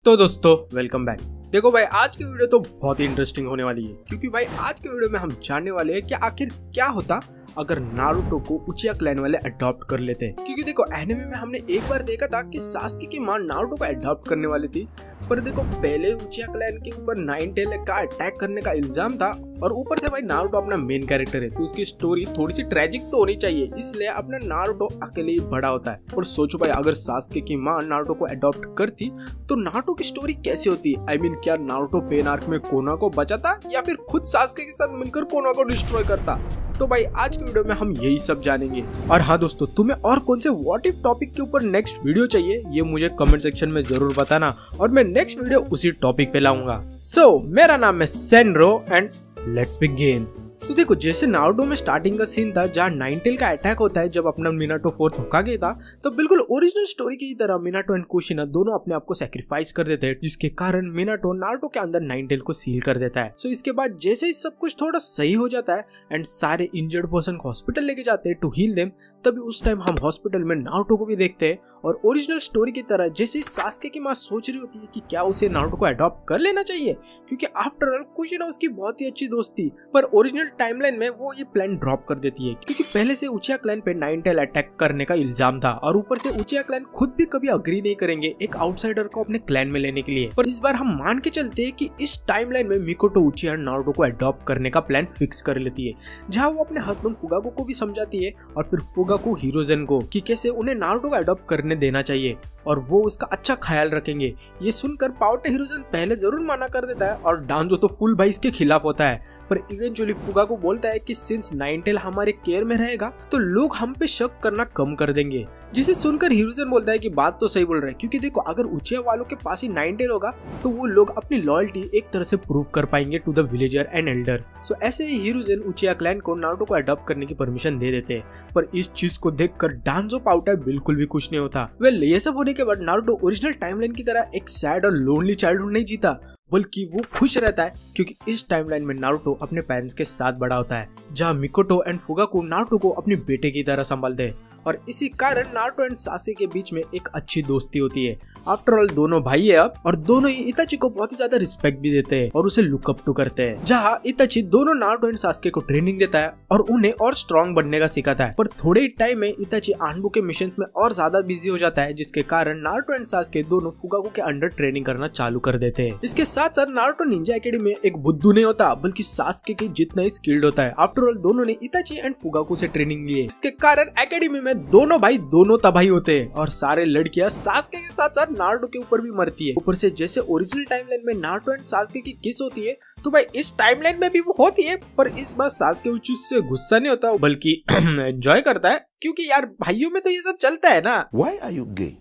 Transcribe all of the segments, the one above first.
तो दोस्तों welcome back. देखो भाई, आज की वीडियो तो बहुत ही इंटरेस्टिंग होने वाली है, क्योंकि भाई आज की वीडियो में हम जानने वाले हैं कि आखिर क्या होता अगर नारुतो को उचिया क्लैन वाले अडॉप्ट कर लेते। क्योंकि देखो एनिमे में हमने एक बार देखा था कि सास्के की मां नारुतो को अडॉप्ट करने वाली थी, पर देखो पहले उचिया क्लैन के ऊपर नाइन टेल का अटैक करने का इल्जाम था और ऊपर से भाई नारुतो अपना मेन कैरेक्टर है तो उसकी स्टोरी थोड़ी सी ट्रेजिक तो होनी चाहिए, इसलिए अपना नारुतो अकेले ही बड़ा होता है। और सोचो भाई, अगर सास्के की मां नारुतो को अडॉप्ट करती तो नारुतो की स्टोरी कैसी होती। आई मीन, क्या नारुतो पेन आर्क में कोना को बचाता या फिर खुद सास्के के साथ मिलकर कोना को डिस्ट्रॉय करता। तो भाई आज की वीडियो में हम यही सब जानेंगे। और हाँ दोस्तों, तुम्हें और कौन से व्हाट इफ टॉपिक के ऊपर नेक्स्ट वीडियो चाहिए ये मुझे कमेंट सेक्शन में जरूर बताना और मैं नेक्स्ट वीडियो उसी टॉपिक पे लाऊंगा। सो मेरा नाम है सेनरो एंड लेट्स बिगिन। तो देखो, जैसे नारुतो में स्टार्टिंग का सीन था जहाँ नाइन टेल का अटैक होता है जब अपना मिनाटो फोर्थ होकागे था, तो बिल्कुल ओरिजिनल स्टोरी की तरह मिनाटो एंड कुशिना दोनों अपने आप को सैक्रिफाइस कर देते हैं, जिसके कारण मिनाटो नारुतो के अंदर नाइन टेल को सील कर देता है। सो इसके बाद जैसे ही सब कुछ थोड़ा सही हो जाता है एंड सारे इंजर्ड पर्सन को हॉस्पिटल लेके जाते हैं टू हील देम, तभी उस टाइम हम हॉस्पिटल में नारुतो को भी देखते हैं और ओरिजिनल स्टोरी की तरह जैसे ही सास्के की माँ सोच रही होती है कि क्या उसे नारुतो को अडॉप्ट कर लेना चाहिए, क्योंकि आफ्टर ऑल कुशिना उसकी बहुत ही अच्छी दोस्त थी, पर ओरिजिनल टाइमलाइन में वो ये प्लान ड्रॉप कर देती है क्योंकि पहले से उचिया क्लैन पे नाइन टेल अटैक करने का इल्जाम था और ऊपर से उचिया क्लैन खुद भी कभी अग्री नहीं करेंगे एक आउटसाइडर को अपने क्लैन में लेने के लिए। पर इस बार हम मान के चलते हैं कि इस टाइमलाइन में मिकोटो उचिया नारुतो को अडॉप्ट करने का प्लान फिक्स कर लेती है, जहाँ वो अपने हस्बैंड फुगाको को भी समझाती है और फिर फुगाको हिरोजन को कि कैसे उन्हें नारुतो को अडॉप्ट करने देना चाहिए और वो उसका अच्छा ख्याल रखेंगे। ये सुनकर पाउटे हिरोजन पहले जरूर मना कर देता है और डांजो तो फुल भाई इसके खिलाफ होता है, पर इवेंचुअली फुगाको बोलता है कि सिंस नाइन टेल हमारे केयर में रहेगा तो लोग हम पे शक करना कम कर देंगे, जिसे सुनकर हिरोजन बोलता है कि बात तो सही बोल रहा है, क्योंकि देखो अगर उचिया वालों के पास ही नाइन टेल होगा तो वो लोग अपनी लॉयल्टी एक तरह से प्रूव कर पाएंगे to the villager and elder. So ऐसे ही हिरोजन उचिया क्लैन को नारुतो को अडॉप्ट करने की परमिशन दे देते हैं, पर इस चीज को देखकर डांजो पाउटा बिल्कुल भी खुश नहीं होता। वेल, ये सब होने के बाद नारुतो ओरिजिनल टाइमलाइन की तरह एक सैड और लोनली चाइल्डहुड नहीं जीता, बल्कि वो खुश रहता है क्योंकि इस टाइमलाइन में नारुतो अपने पेरेंट्स के साथ बड़ा होता है, जहाँ मिकोटो एंड फुगाको नारुतो को अपने बेटे की तरह संभालते हैं और इसी कारण नारुतो एंड सासे के बीच में एक अच्छी दोस्ती होती है। आफ्टर ऑल दोनों भाई है अब और दोनों ही इताची को बहुत ही ज्यादा रिस्पेक्ट भी देते हैं और उसे लुकअप टू करते हैं, जहाँ इताची दोनों नारुतो एंड सास्के को ट्रेनिंग देता है और उन्हें और स्ट्रॉन्ग बनने का सिखाता है। पर थोड़े ही टाइम में इताची आनबू के मिशंस में और ज्यादा बिजी हो जाता है, जिसके कारण नारुतो एंड सास्के दोनों फुगाको के अंडर ट्रेनिंग करना चालू कर देते हैं। इसके साथ साथ नारुतो निंजा एकेडमी में एक बुद्धू नहीं होता बल्कि सास्के के जितना ही स्किल्ड होता है। आफ्टर ऑल दोनों ने इताची एंड फुगाको से ट्रेनिंग ली है, इसके कारण एकेडमी में दोनों भाई दोनों तबाही होते हैं और सारे लड़कियां सास्के के साथ साथ नारुतो के ऊपर भी मरती है। ऊपर से जैसे ओरिजिनल टाइमलाइन में नारुतो एंड सास्के की किस होती है, तो भाई इस टाइमलाइन में भी वो होती है, पर इस बार सास्के उस चीज से गुस्सा नहीं होता बल्कि एंजॉय करता है, क्योंकि यार भाइयों में तो ये सब चलता है ना। Why are you gay?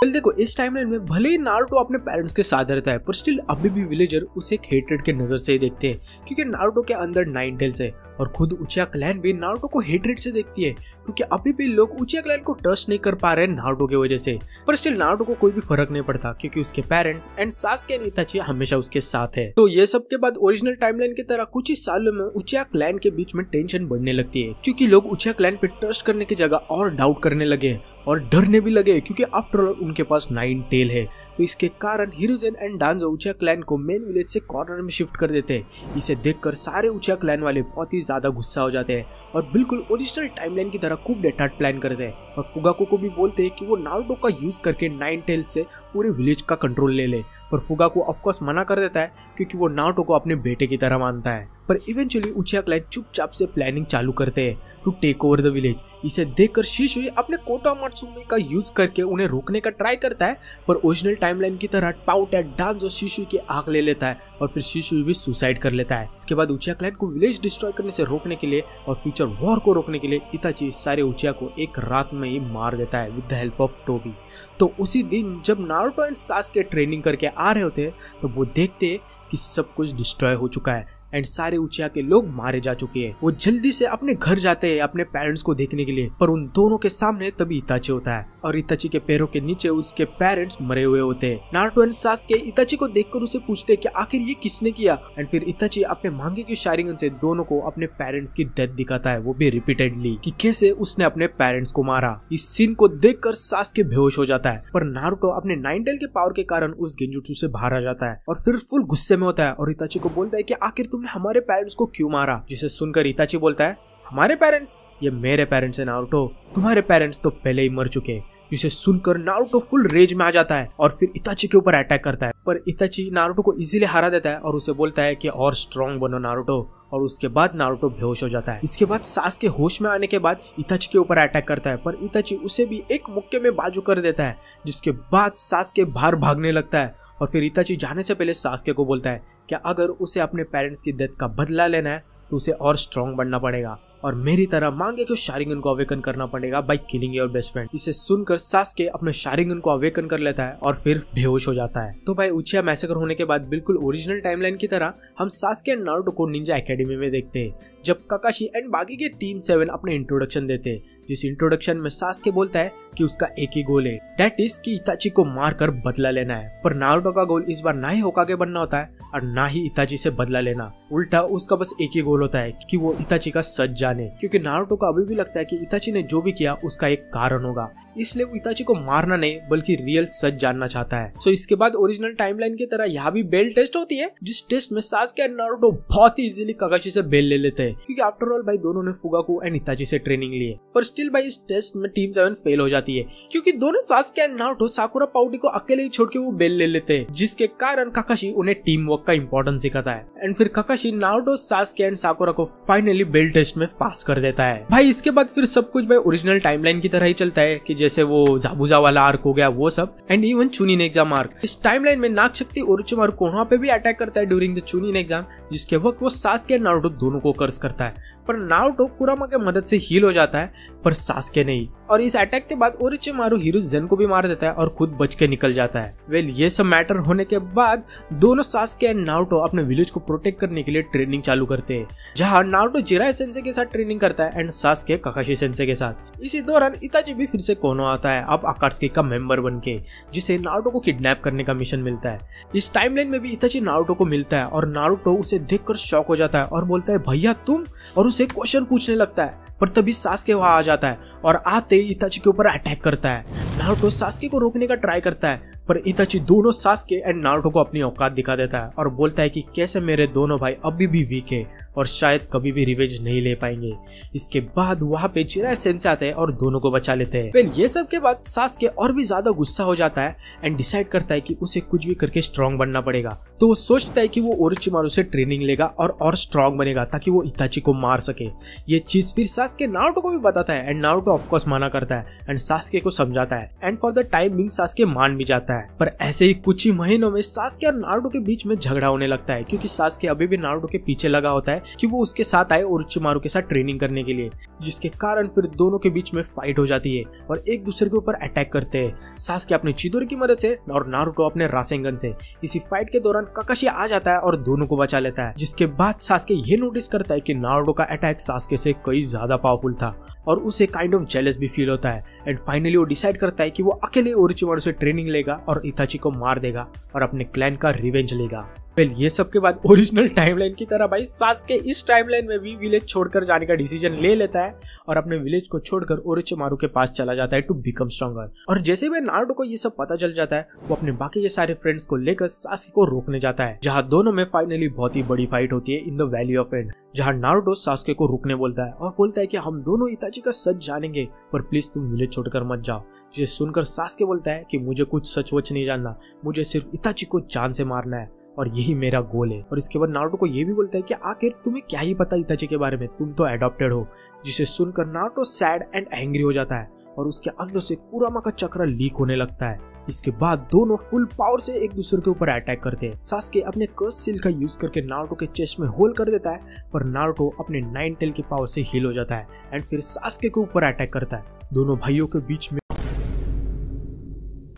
देखो, इस टाइमलाइन में भले ही नारुतो अपने पेरेंट्स के साथ रहता है, पर स्टिल अभी भी विलेजर उसे एक हेट्रेड के नजर से ही देखते हैं, क्योंकि नारुतो के अंदर नाइन टेल्स है और खुद उचिया क्लैन भी नारुतो को हेट्रेड से देखती है, क्योंकि अभी भी लोग उचिया क्लैन को ट्रस्ट नहीं कर पा रहे हैं नारुतो की वजह से। पर स्टिल नारुतो को कोई भी फर्क नहीं पड़ता क्योंकि उसके पेरेंट्स एंड सास्के एंड इताची हमेशा उसके साथ है। तो ये सब के बाद ओरिजिनल टाइमलाइन की तरह कुछ ही सालों में उचिया क्लैन के बीच में टेंशन बढ़ने लगती है, क्योंकि लोग उचिया क्लैन पे ट्रस्ट करने की जगह और डाउट करने लगे और डरने भी लगे, क्योंकि आफ्टर ऑल उनके पास नाइन टेल है। तो इसके कारण हिरोजन एंड डांजो उचिया क्लैन को मेन विलेज से कॉर्नर में शिफ्ट कर देते हैं। इसे देखकर सारे उचिया क्लैन वाले बहुत ही ज्यादा गुस्सा हो जाते हैं और बिल्कुल ओरिजिनल टाइमलाइन की तरह खूब डेटाट प्लान करते हैं और फुगाको को भी बोलते हैं कि वो नारुतो का यूज करके नाइन टेल से पूरे विलेज का कंट्रोल ले ले, पर फुगाको ऑफ कोर्स मना कर देता है क्योंकि वो नारुतो को अपने बेटे की तरह मानता है। पर इवेंचुअली उचिया क्लैन चुपचाप से प्लानिंग चालू करते हैं to take over the village. इसे देखकर शिशुई अपने कोटा मात्सुमे का यूज करके उन्हें रोकने का ट्राई करता है, पर ओरिजिनल टाइमलाइन की तरह पाउटा डांजो शिशुई की आग ले लेता है और फिर शिशुई भी सुसाइड कर लेता है। इसके बाद उचिया क्लैन को विलेज डिस्ट्रॉय करने से रोकने के लिए और फ्यूचर वॉर को रोकने के लिए इताची सारे उचिया को एक रात में ही मार देता है with the help of Tobi. तो उसी दिन जब नारुतो एंड सास्के ट्रेनिंग करके आ रहे होते हैं तो वो देखते हैं कि सब कुछ डिस्ट्रॉय हो चुका है एंड सारे उचिया के लोग मारे जा चुके हैं। वो जल्दी से अपने घर जाते हैं अपने पेरेंट्स को देखने के लिए, पर उन दोनों के सामने तभी इताची होता है और इताची के पैरों के नीचे उसके पेरेंट्स मरे हुए होते हैं। नारुतो एंड सास्के इताची को देखकर उसे पूछते हैं कि आखिर ये किसने किया, एंड फिर इताची अपने मांगे की शारिंगन से दोनों को अपने पेरेंट्स की डेथ दिखाता है, वो भी रिपीटेडली, कि कैसे उसने अपने पेरेंट्स को मारा। इस सीन को देखकर सास्के बेहोश हो जाता है, पर नारुतो अपने 9 टेल के पावर के कारण उस गेंजुत्सु से बाहर आ जाता है और फिर फुल गुस्से में होता है और इताची को बोलता है कि आखिर तुमने हमारे पेरेंट्स को क्यों मारा। जिसे सुनकर इताची बोलता है, हमारे पेरेंट्स? ये मेरे पेरेंट्स है नारुतो, तुम्हारे पेरेंट्स तो पहले ही मर चुके। जिसे सुनकर नारुतो फुल रेज में आ जाता है और फिर इताची के ऊपर अटैक करता है, पर इताची नारुतो को इजीली हरा देता है और उसे बोलता है कि और स्ट्रॉन्ग बनो नारुतो, और उसके बाद नारुतो बेहोश हो जाता है। इसके बाद सास्के होश में आने के बाद इताची के ऊपर अटैक करता है, पर इताची उसे भी एक मुक्के में बाजू कर देता है, जिसके बाद सास्के बाहर भागने लगता है और फिर इताची जाने से पहले सास्के को बोलता है कि अगर उसे अपने पेरेंट्स की डेथ का बदला लेना है तो उसे और स्ट्रॉन्ग बनना पड़ेगा और मेरी तरह मांगे को शारिंगन को अवेकन करना पड़ेगा by killing your best friend. इसे सुनकर सास्के अपने शारिंगन को अवेकन कर लेता है और फिर बेहोश हो जाता है। तो भाई उचिया मैसेकर होने के बाद बिल्कुल ओरिजिनल टाइमलाइन की तरह हम सास्के एंड नारुतो को निंजा एकेडमी में देखते हैं, जब काकाशी एंड बाकी के टीम 7 अपने इंट्रोडक्शन देते हैं, जिस इंट्रोडक्शन में सास्के बोलता है कि उसका एक ही गोल है, दैट इज कि इताची को मारकर बदला लेना है। पर नारुतो का गोल इस बार ना ही होकागे बनना होता है और ना ही इताची से बदला लेना, उल्टा उसका बस एक ही गोल होता है कि वो इताची का सच जाने, क्योंकि नारुतो को अभी भी लगता है कि इताची ने जो भी किया उसका एक कारण होगा, इसलिए वो इताची को मारना नहीं बल्कि रियल सच जानना चाहता है। सो इसके बाद ओरिजिनल टाइमलाइन की तरह यहाँ भी बेल टेस्ट होती है, जिस टेस्ट में सास्के एंड नारुतो बहुत ही इजीली काकाशी से बेल ले लेते हैं, क्योंकि आफ्टर ऑल भाई दोनों ने फुगाकू एंड इताची से ट्रेनिंग ली है। पर स्टिल भाई इस टेस्ट में टीम 7 फेल हो जाती है, क्योंकि दोनों सास्के एंड नारुतो साकुरा पाउडी को अकेले ही छोड़ के वो बेल ले लेते हैं, जिसके कारण काकाशी उन्हें टीम वर्क का इंपॉर्टेंस सिखाता है एंड फिर काकाशी नारुतो, सास्के एंड साकुरा को फाइनली बेल टेस्ट में पास कर देता है। भाई इसके बाद फिर सब कुछ भाई ओरिजिनल टाइमलाइन की तरह ही चलता है, कि जैसे वो जाबुजा वाला आर्क हो गया वो सब, and even chunin exam arc. इस टाइमलाइन में नाग शक्ति ओरोचिमारू कोनोहा पे भी अटैक करता है ड्यूरिंग द चुनिन एग्जाम, जिसके वक्त वो सास्के एंड नारुतो दोनों को कर्स करता है, पर नारुतो कुरामा के मदद से हील हो जाता है पर सास्के नहीं। और इस अटैक के बाद ओरोचिमारू हिरुज़ेन को भी मार देता है और खुद बच के निकल जाता है। वेल ये सब मैटर होने के बाद दोनों सास्के एंड नारुतो अपने विलेज को प्रोटेक्ट करने के लिए ट्रेनिंग चालू करते हैं, जहां नारुतो जिराई सेंसे के साथ ट्रेनिंग करता है एंड सास्के काकाशी सेंसे के साथ। इसी दौरान इताची भी फिर से कोनोहा आता है, अब अकात्सुकी का मेंबर बनके, जिसे नारुतो को किडनैप करने का मिशन मिलता है। इस टाइमलाइन में भी इताची नारुतो को मिलता है और नारुतो उसे देखकर शॉक हो जाता है और बोलता है भैया तुम, और उसे क्वेश्चन पूछने लगता है, पर तभी सास्के वहां आ जाता है और आते ही इताची के ऊपर अटैक करता है। नारुतो सास्के को रोकने का ट्राई करता है, पर इताची दोनों सास्के एंड नारुतो को अपनी औकात दिखा देता है और बोलता है कि कैसे मेरे दोनों भाई अभी भी वीक है और शायद कभी भी रिवेंज नहीं ले पाएंगे। इसके बाद वहां पे जिराई सेंसे आते हैं और दोनों को बचा लेते हैं। फिर ये सब के बाद सास्के और भी ज्यादा गुस्सा हो जाता है एंड डिसाइड करता है कि उसे कुछ भी करके स्ट्रॉन्ग बनना पड़ेगा। तो वो सोचता है कि वो ओरोचिमारू से ट्रेनिंग लेगा और स्ट्रॉन्ग बनेगा ताकि वो इताची को मार सके। ये चीज फिर सास्के नारुतो को भी बताता है एंड नारुतो ऑफ कोर्स माना करता है एंड सास्के को समझाता है and for the time being Sasuke मान भी जाता है। पर ऐसे ही कुछ ही महीनों में सास्के और नारुतो के बीच में झगड़ा होने लगता है, क्योंकि सास्के अभी भी नारुतो के पीछे लगा होता है कि वो उसके साथ आए ओरोचिमारू के साथ ट्रेनिंग करने के लिए, जिसके कारण फिर दोनों के बीच में फाइट हो जाती है और एक दूसरे के ऊपर अटैक करते हैं। सास्के अपने चिदोरी की मदद से और नारुतो अपने रासेंगन से। इसी फाइट के दौरान काकाशी आ जाता है और दोनों को बचा लेता है, जिसके बाद सास्के ये नोटिस करता है कि नारुतो का अटैक सास्के से कई ज्यादा पावरफुल था और उसे काइंड ऑफ जेलस भी फील होता है एंड फाइनली वो डिसाइड करता है कि वो अकेले ओरोचिमारू से ट्रेनिंग लेगा और इताची को मार देगा और अपने क्लैन का रिवेंज लेगा। वेल ये सब के बाद ओरिजिनल टाइमलाइन की तरह भाई सास्के इस टाइमलाइन में भी विलेज छोड़कर जाने का डिसीजन ले लेता है और अपने विलेज को छोड़कर ओरोचिमारू के पास चला जाता है टू बिकम स्ट्रॉन्गर। और जैसे भी नारुतो को ये सब पता चल जाता है, वो अपने बाकी के सारे फ्रेंड्स को लेकर सास्के को रोकने जाता है, जहाँ दोनों में फाइनली बहुत ही बड़ी फाइट होती है in the valley of and, जहाँ नारुतो सास्के को रुकने बोलता है और बोलता है कि हम दोनों इताची का सच जानेंगे, पर प्लीज तुम विलेज छोड़कर मत जाओ। जिसे सुनकर सास्के बोलता है कि मुझे कुछ सच वच नहीं जानना, मुझे सिर्फ इताची को जान से मारना है और यही मेरा गोल है। और इसके बाद नारुतो को ये भी बोलता है कि आखिर तुम्हें क्या ही पता इताची के बारे में, तुम तो एडॉप्टेड हो। जिसे सुनकर नारुतो सैड एंड एंग्री हो जाता है और उसके अंदर से कुरामा का चक्र लीक होने लगता है। इसके बाद दोनों फुल पावर से एक दूसरे के ऊपर अटैक करते हैं। सास्के अपने कर्स सील का यूज करके नारुतो के चेस्ट में होल कर देता है, पर नारुतो अपने 9 टेल की पावर से हील हो जाता है एंड फिर सास्के के ऊपर अटैक करता है। दोनों भाइयों के बीच में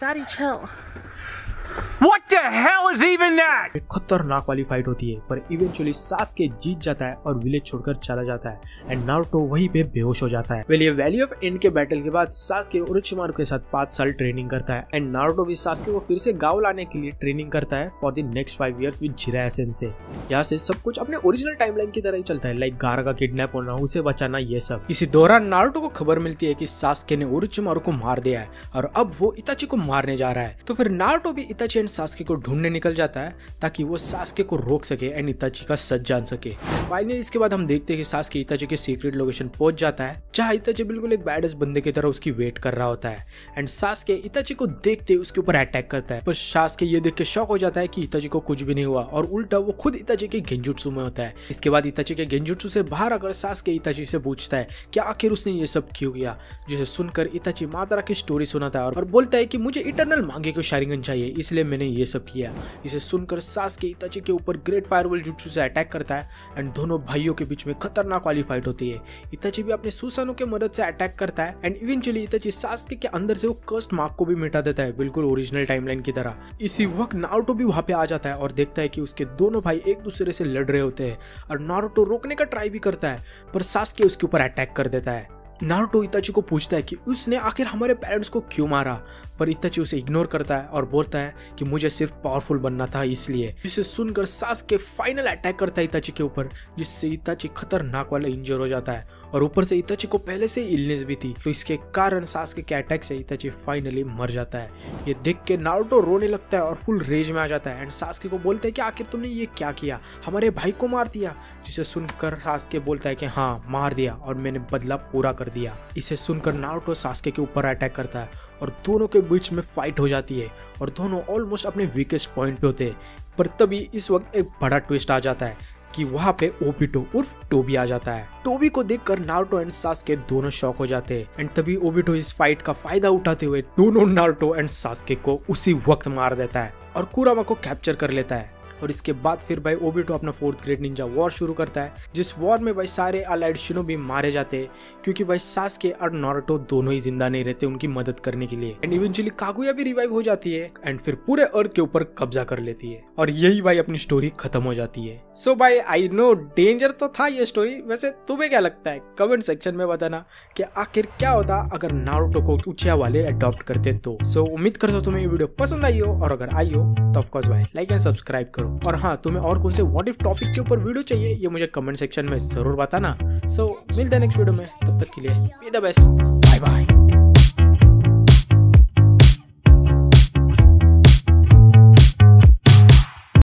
Daddy, chill. What? the hell is even that? एक खतरनाक वाली फाइट होती है, पर इवेंचुअली सास्के जीत जाता है और विलेज छोड़कर चला जाता है एंड नारुतो वहीं पे बेहोश हो जाता है। वेल ये वैली ऑफ एंड के बैटल के बाद सास्के ओरोचिमारू के साथ 5 साल ट्रेनिंग करता है एंड नारुतो भी सास्के को फिर से गांव लाने के लिए ट्रेनिंग करता है for the next 5 years with Jiraiya Sensei. यहाँ से सब कुछ अपने ओरिजिनल टाइमलाइन की तरह ही चलता है, लाइक गारा का किडनैप होना, उसे बचाना, ये सब। इसी दौरान नारुतो को खबर मिलती है कि सास्के ने ओरोचिमारू को मार दिया है और अब वो इताची को मारने जा रहा है। तो फिर नारुतो भी इताची एंड सास्के को ढूंढने निकल जाता है ताकि वो सास्के को रोक सके एंड इताची का सच जान सके। फाइनली इसके बाद हम देखते हैं कि सास्के इताची के सीक्रेट लोकेशन पहुंच जाता है, जहां इताची बिल्कुल एक बैडस बंदे की तरह उसकी वेट कर रहा होता है एंड सास्के इताची को देखते ही उसके ऊपर अटैक करता है। पर सास्के ये देख के शॉक हो जाता है कि इताची को कुछ भी नहीं हुआ और उल्टा वो खुद इताची के गेंजुत्सु में होता है। इसके बाद इताची के गेंजुत्सु से बाहर आकर सास्के इताची से पूछता है कि आखिर उसने ये सब क्यों किया, जिसे सुनकर इताची मादारा की स्टोरी सुनाता है और बोलता है कि मुझे इटर्नल मांगे को शारिंगन चाहिए, इसलिए मैंने ये सब किया। इसे सुनकर सास्के इताची के ऊपर ग्रेट फायरबॉल जुत्सु से अटैक करता है एंड दोनों भाइयों के बीच में खतरनाक वाली फाइट होती है। इताची भी अपने सुसानो के मदद से अटैक करता है एंड इवेंचुअली इताची सास्के के अंदर से वो कर्स्ड मार्क को भी मिटा देता है, बिल्कुल ओरिजिनल टाइमलाइन की तरह। इसी वक्त नारुतो भी वहां पे आ जाता है और देखता है कि उसके दोनों भाई एक दूसरे से लड़ रहे होते हैं और नारुतो रोकने का ट्राई भी करता है, पर सास्के उसके ऊपर अटैक कर देता है। नारुतो इताची को पूछता है कि उसने आखिर हमारे पेरेंट्स को क्यों मारा, पर इताची उसे इग्नोर करता है और बोलता है कि मुझे सिर्फ पावरफुल बनना था इसलिए। जिसे सुनकर सास्के फाइनल अटैक करता है इताची के ऊपर, जिससे इताची खतरनाक वाला इंजर हो जाता है और ऊपर से इताची को पहले से इलनेस भी थी, तो इसके कारण सास्के के अटैक से इताची फाइनली मर जाता है। ये देख के नारुतो रोने लगता है और फुल रेज में आ जाता है एंड सास्के को बोलता है कि आखिर तुमने ये क्या किया, हमारे भाई को मार दिया। जिसे सुनकर सास्के बोलता है कि हाँ मार दिया और मैंने बदला पूरा कर दिया। इसे सुनकर नारुतो सास्के के ऊपर अटैक करता है और दोनों के बीच में फाइट हो जाती है और दोनों ऑलमोस्ट अपने वीकेस्ट पॉइंट पे होते हैं। पर तभी इस वक्त एक बड़ा ट्विस्ट आ जाता है कि वहां पे ओबिटो उर्फ टोबी आ जाता है। टोबी को देखकर नारुतो एंड सास्के दोनों शॉक हो जाते हैं एंड तभी ओबिटो इस फाइट का फायदा उठाते हुए दोनों नारुतो एंड सास्के को उसी वक्त मार देता है और कुरामा को कैप्चर कर लेता है। और इसके बाद फिर भाई ओबिटो अपना 4th ग्रेट निंजा वॉर शुरू करता है, जिस वॉर में भाई सारे अलाइड शिनोबी मारे जाते हैं क्योंकि भाई सास्के और नारुतो दोनों ही जिंदा नहीं रहते उनकी मदद करने के लिए। एंड इवेंचुअली कागुया भी रिवाइव हो जाती है एंड फिर पूरे अर्थ के ऊपर कब्जा कर लेती है और यही भाई अपनी स्टोरी खत्म हो जाती है। सो भाई आई नो डेंजर तो था ये स्टोरी, वैसे तुम्हें क्या लगता है कमेंट सेक्शन में बताना कि आखिर क्या होता अगर नारुतो को उचिया वाले अडॉप्ट करते तो। सो उम्मीद करता हूँ तुम्हें ये वीडियो पसंद आई हो और अगर आई हो तो ऑफकोर्स भाई लाइक एंड सब्सक्राइब करो। और हाँ, तुम्हें और कौन से व्हाट इफ टॉपिक के ऊपर वीडियो चाहिए ये मुझे कमेंट सेक्शन में जरूर बताना। सो मिलते हैं नेक्स्ट वीडियो में, तब तक के लिए be the best, bye bye.